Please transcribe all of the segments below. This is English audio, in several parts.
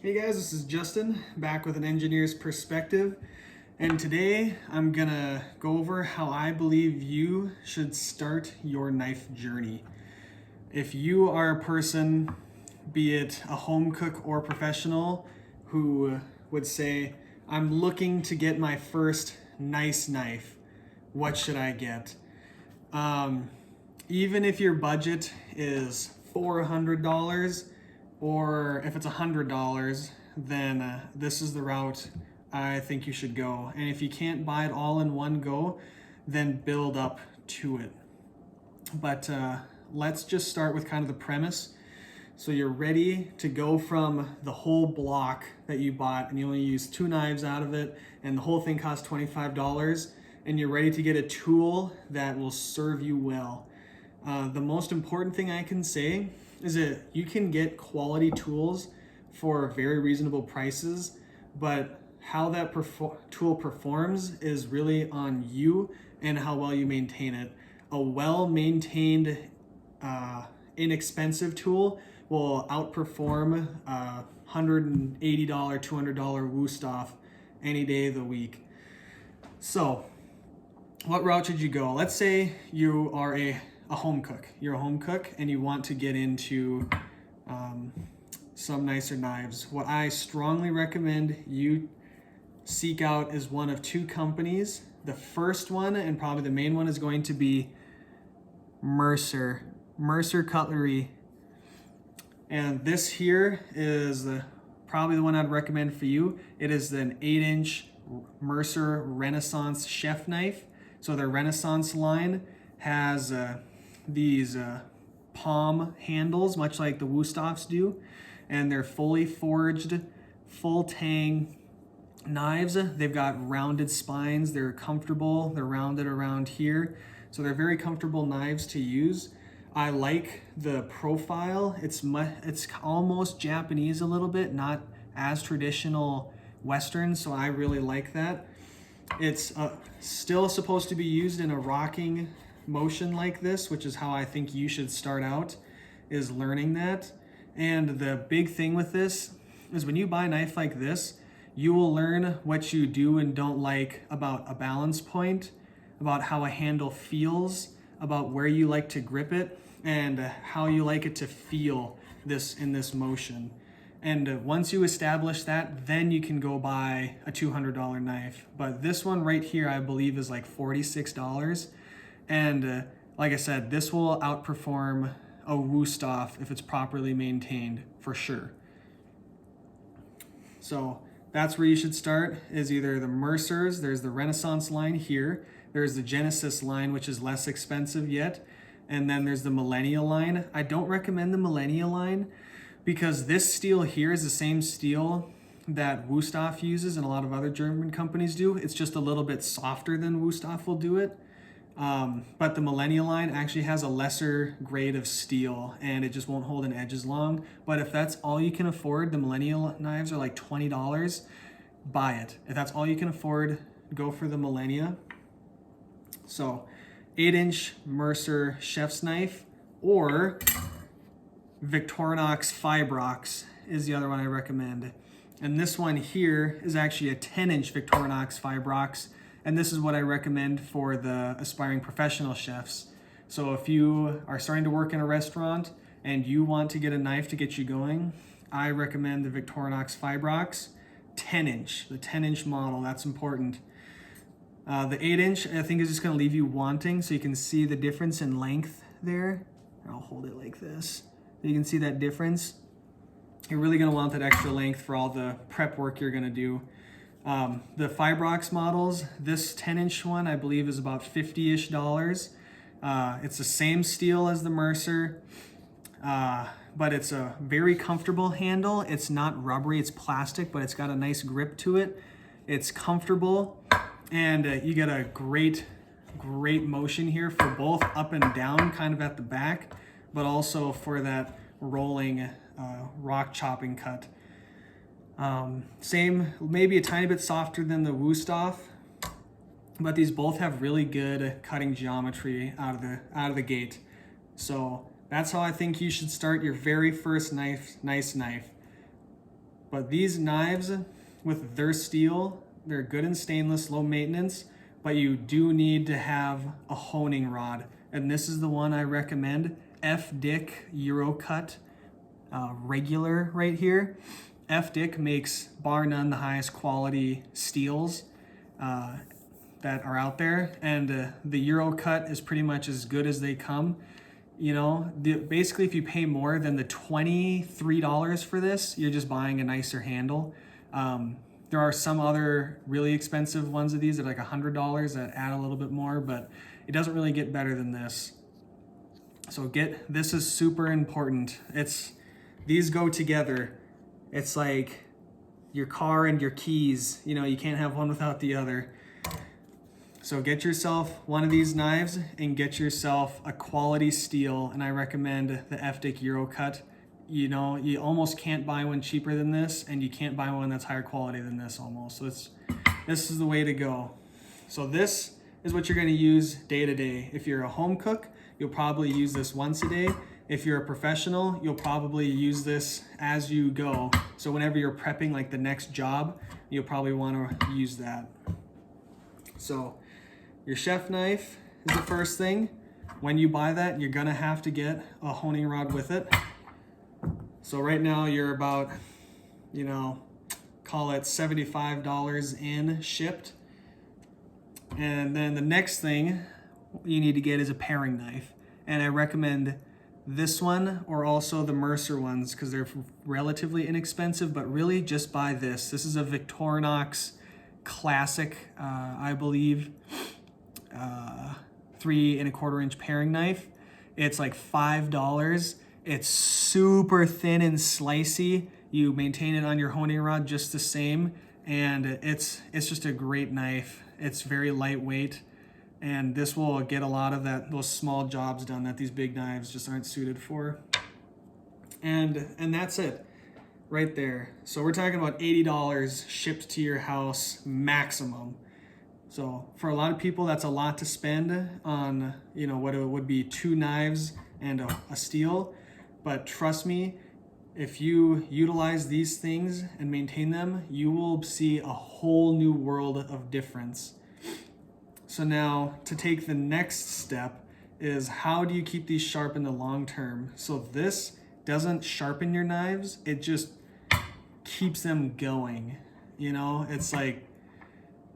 Hey guys, this is Justin, back with an engineer's perspective, and today I'm gonna go over how I believe you should start your knife journey. If you are a person, be it a home cook or professional, who would say, I'm looking to get my first nice knife, what should I get? Even if your budget is $400, or if it's $100, then this is the route I think you should go. And if you can't buy it all in one go, then build up to it. But let's just start with kind of the premise. So you're ready to go from the whole block that you bought, and you only use 2 knives out of it, and the whole thing costs $25, and you're ready to get a tool that will serve you well. The most important thing I can say is that you can get quality tools for very reasonable prices, but how that tool performs is really on you and how well you maintain it. A well-maintained, inexpensive tool will outperform a $180, $200 Wusthof any day of the week. So what route should you go? Let's say you are a home cook. You're a home cook and you want to get into some nicer knives. What I strongly recommend you seek out is one of 2 companies. The first one, and probably the main one, is going to be Mercer Cutlery. And this here is probably the one I'd recommend for you. It is an 8-inch Mercer Renaissance chef knife. So their Renaissance line has these palm handles, much like the Wustofs do, and they're fully forged, full tang knives. They've got rounded spines. They're comfortable. They're rounded around here, so they're very comfortable knives to use. I like the profile. It's almost Japanese a little bit, not as traditional Western, so I really like that. It's still supposed to be used in a rocking motion like this, which is how I think you should start out, is learning that. And the big thing with this is when you buy a knife like this, you will learn what you do and don't like about a balance point, about how a handle feels, about where you like to grip it, and how you like it to feel this in this motion. And once you establish that, then you can go buy a $200 knife. But this one right here, I believe, is like $46. And like I said, this will outperform a Wusthof if it's properly maintained, for sure. So that's where you should start, is either the Mercers. There's the Renaissance line here. There's the Genesis line, which is less expensive yet. And then there's the Millennia line. I don't recommend the Millennia line because this steel here is the same steel that Wusthof uses and a lot of other German companies do. It's just a little bit softer than Wusthof will do it. But the Millennia line actually has a lesser grade of steel and it just won't hold an edge as long. But if that's all you can afford, the Millennia knives are like $20, buy it. If that's all you can afford, go for the Millennia. So 8-inch Mercer chef's knife, or Victorinox fibrox is the other one I recommend. And this one here is actually a 10-inch Victorinox fibrox. And this is what I recommend for the aspiring professional chefs. So if you are starting to work in a restaurant and you want to get a knife to get you going, I recommend the Victorinox fibrox 10-inch, the 10-inch model. That's important. The 8-inch, I think, is just going to leave you wanting, so you can see the difference in length there. I'll hold it like this. So you can see that difference. You're really going to want that extra length for all the prep work you're going to do. The fibrox models, this 10-inch one, I believe, is about $50-ish. It's the same steel as the Mercer, but it's a very comfortable handle. It's not rubbery, it's plastic, but it's got a nice grip to it. It's comfortable, and you get a great motion here for both up and down, kind of at the back, but also for that rolling rock chopping cut. Same, maybe a tiny bit softer than the Wusthof, but these both have really good cutting geometry out of the gate. So that's how I think you should start your very first nice knife. But these knives with their steel, they're good in stainless, low maintenance, but you do need to have a honing rod. And this is the one I recommend, F Dick Eurocut regular right here. F Dick makes bar none the highest quality steels that are out there, and the Eurocut is pretty much as good as they come. You know, basically if you pay more than the $23 for this, you're just buying a nicer handle. There are some other really expensive ones of these that are like $100 that add a little bit more, but it doesn't really get better than this. So this is super important. These go together. It's like your car and your keys, you know, you can't have one without the other. So get yourself one of these knives and get yourself a quality steel, and I recommend the F Dick Eurocut. You know, you almost can't buy one cheaper than this, and you can't buy one that's higher quality than this almost. So this is the way to go. So this is what you're gonna use day to day. If you're a home cook, you'll probably use this once a day. If you're a professional, you'll probably use this as you go. So whenever you're prepping like the next job, you'll probably wanna use that. So your chef knife is the first thing. When you buy that, you're gonna have to get a honing rod with it. So right now you're about, you know, call it $75 in shipped. And then the next thing you need to get is a paring knife. And I recommend this one or also the Mercer ones because they're relatively inexpensive, but really just buy this. This is a Victorinox classic, I believe, 3 1/4 inch paring knife. It's like $5. It's super thin and slicey. You maintain it on your honing rod just the same, and it's just a great knife. It's very lightweight, and this will get a lot of those small jobs done that these big knives just aren't suited for. And that's it right there. So we're talking about $80 shipped to your house maximum. So for a lot of people, that's a lot to spend on, you know, what it would be 2 knives and a steel. But trust me, if you utilize these things and maintain them, you will see a whole new world of difference. So now to take the next step is how do you keep these sharp in the long term? So this doesn't sharpen your knives, it just keeps them going. You know, it's like,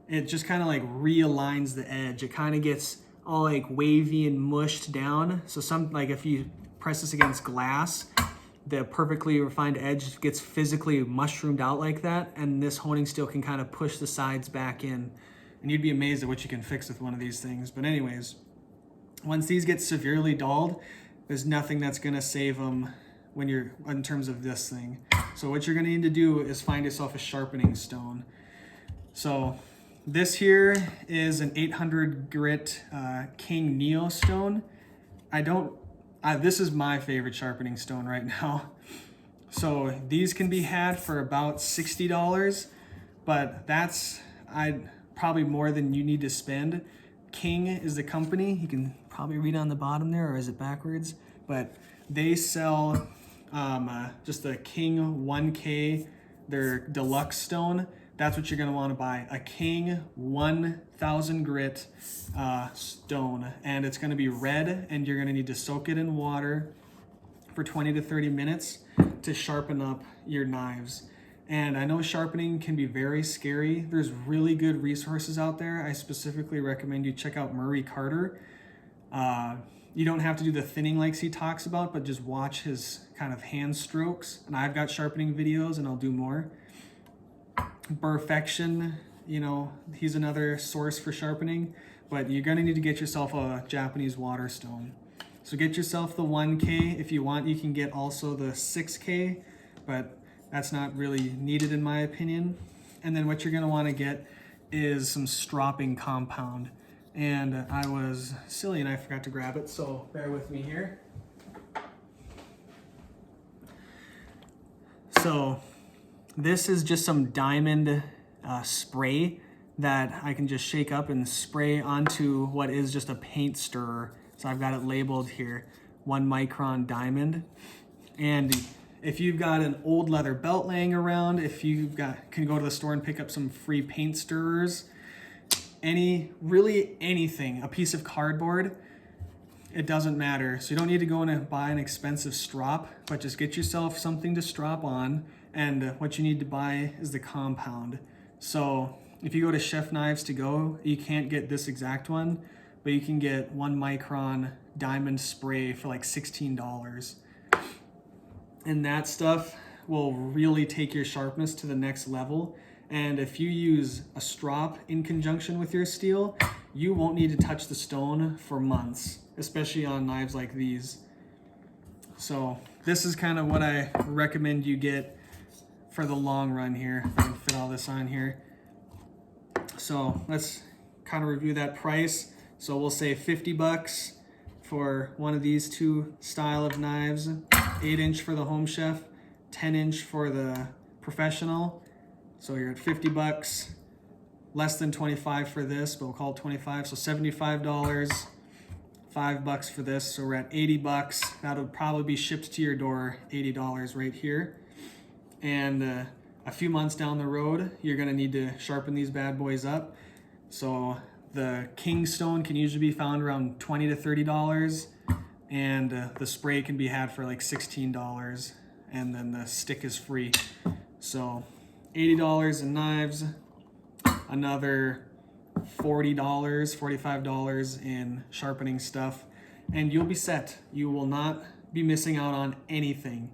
it just kind of like realigns the edge. It kind of gets all like wavy and mushed down. So like if you press this against glass, the perfectly refined edge gets physically mushroomed out like that, and this honing steel can kind of push the sides back in, and you'd be amazed at what you can fix with one of these things. But anyways, once these get severely dulled, there's nothing that's gonna save them when you're in terms of this thing. So what you're gonna need to do is find yourself a sharpening stone. So this here is an 800 grit King Neo stone. This is my favorite sharpening stone right now. So these can be had for about $60, but that's probably more than you need to spend. King is the company. You can probably read on the bottom there, or is it backwards? But they sell just the King 1K, their deluxe stone. That's what you're gonna wanna buy, a King 1000 grit stone. And it's gonna be red, and you're gonna need to soak it in water for 20 to 30 minutes to sharpen up your knives. And I know sharpening can be very scary. There's really good resources out there. I specifically recommend you check out Murray Carter. You don't have to do the thinning like he talks about, but just watch his kind of hand strokes. And I've got sharpening videos, and I'll do more. Perfection, you know, he's another source for sharpening, but you're gonna need to get yourself a Japanese water stone. So get yourself the 1K. If you want, you can get also the 6K, but that's not really needed in my opinion. And then what you're gonna wanna get is some stropping compound. And I was silly and I forgot to grab it, so bear with me here. So this is just some diamond spray that I can just shake up and spray onto what is just a paint stirrer. So I've got it labeled here, 1 micron diamond. And if you've got an old leather belt laying around, if you've got, can go to the store and pick up some free paint stirrers, really anything, a piece of cardboard, it doesn't matter. So you don't need to go and buy an expensive strop, but just get yourself something to strop on. And what you need to buy is the compound. So if you go to Chef Knives to Go, you can't get this exact one, but you can get 1 micron diamond spray for like $16. And that stuff will really take your sharpness to the next level. And if you use a strop in conjunction with your steel, you won't need to touch the stone for months, especially on knives like these. So this is kind of what I recommend you get for the long run here, if I can fit all this on here. So let's kind of review that price. So we'll say 50 bucks for one of these two style of knives, 8-inch for the home chef, 10-inch for the professional. So you're at 50 bucks, less than 25 for this, but we'll call it 25. So $75, $5 for this. So we're at 80 bucks. That'll probably be shipped to your door, $80 right here. And a few months down the road, you're gonna need to sharpen these bad boys up. So the king stone can usually be found around $20 to $30, and the spray can be had for like $16, and then the stick is free. So $80 in knives, another $40, $45 in sharpening stuff, and you'll be set. You will not be missing out on anything.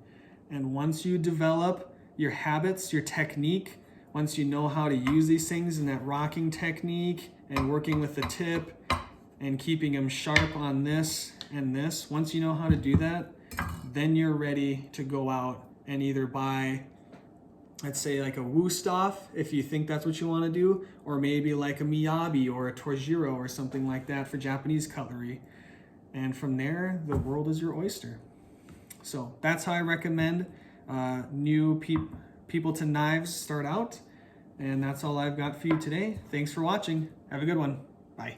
And once you develop your habits, your technique, once you know how to use these things in that rocking technique and working with the tip and keeping them sharp on this and this, once you know how to do that, then you're ready to go out and either buy, let's say like a Wusthof, if you think that's what you want to do, or maybe like a Miyabi or a Torjiro or something like that for Japanese cutlery. And from there, the world is your oyster. So that's how I recommend new people to knives start out. And that's all I've got for you today. Thanks for watching. Have a good one. Bye.